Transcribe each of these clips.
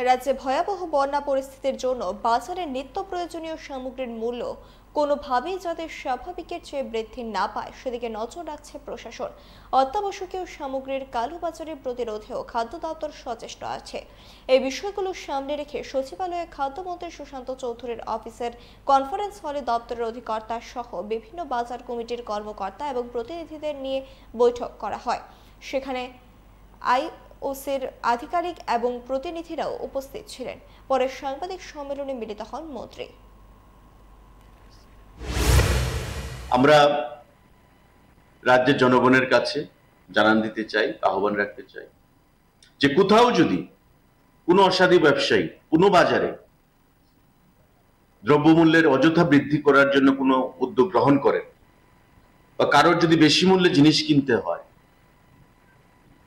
রাজ্যে ভয়াবহ বন্যা পরিস্থিতির জন্য বাজারে নিত্য প্রয়োজনীয় সামগ্রীর মূল্য কোনোভাবেই যাতে স্বাভাবিকের চেয়ে বৃদ্ধি না পায় সেদিকে নজর রাখছে প্রশাসন। অত্যাবশ্যকীয় সামগ্রীর কালোবাজারি প্রতিরোধেও খাদ্য দপ্তর সচেষ্ট আছে। এই বিষয়গুলো সামনে রেখে সচিবালয়ে খাদ্যমন্ত্রী সুশান্ত চৌধুরীর অফিসের কনফারেন্স হলে দপ্তরের অধিকর্তা সহ বিভিন্ন বাজার কমিটির কর্মকর্তা এবং প্রতিনিধিদের নিয়ে বৈঠক করা হয়। সেখানে আইওসির আধিকারিক এবং প্রতিনিধিরাও উপস্থিত ছিলেন। পরে সাংবাদিক সম্মেলনে মিলিত হন মন্ত্রী। আমরা রাজ্যের জনগণের কাছে জানান দিতে চাই, আহ্বান রাখতে চাই যে কোথাও যদি কোনো অসাধু ব্যবসায়ী কোনো বাজারে দ্রব্যমূল্যের অযথা বৃদ্ধি করার জন্য কোনো উদ্যোগ গ্রহণ করেন বা কারোর যদি বেশি মূল্যে জিনিস কিনতে হয়,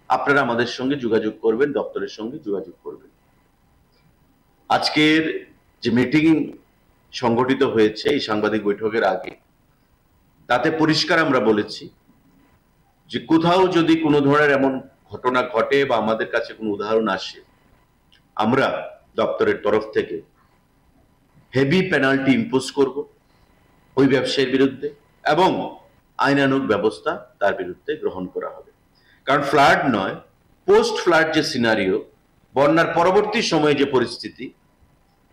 আপনারা আমাদের সঙ্গে যোগাযোগ করবেন, দপ্তরের সঙ্গে যোগাযোগ করবেন। আজকের যে মিটিং সংগঠিত হয়েছে এই সাংবাদিক বৈঠকের আগে, তাতে পরিষ্কার আমরা বলেছি যে কোথাও যদি কোনো ধরনের এমন ঘটনা ঘটে বা আমাদের কাছে কোনো উদাহরণ আসে, আমরা দপ্তরের তরফ থেকে হেভি পেনাল্টি ইম্পোজ করব ওই ব্যবসায়ীর বিরুদ্ধে এবং আইনানুগ ব্যবস্থা তার বিরুদ্ধে গ্রহণ করা হবে। কারণ ফ্লাড নয়, পোস্ট ফ্লাড যে সিনারিও, বন্যার পরবর্তী সময়ে যে পরিস্থিতি,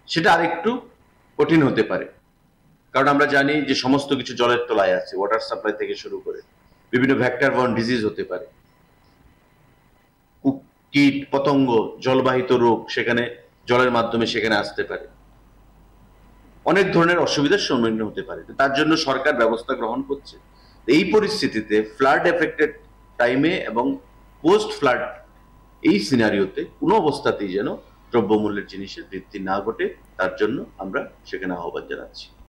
সেটা আরেকটু কঠিন হতে পারে। কারণ আমরা জানি যে সমস্ত কিছু জলের তলায় আছে, ওয়াটার সাপ্লাই থেকে শুরু করে বিভিন্ন ভেক্টর বর্ন ডিজিজ হতে পারে, কীট পতঙ্গ জলবাহিত রোগ সেখানে জলের মাধ্যমে সেখানে আসতে পারে, অনেক ধরনের অসুবিধার সম্মুখীন হতে পারে। তার জন্য সরকার ব্যবস্থা গ্রহণ করছে। এই পরিস্থিতিতে ফ্লাড এফেক্টেড টাইমে এবং পোস্ট ফ্লাড এই সিনারিওতে কোনো অবস্থাতেই যেন দ্রব্যমূল্যের জিনিসের বৃদ্ধি না ঘটে, তার জন্য আমরা সেখানে আহ্বান জানাচ্ছি।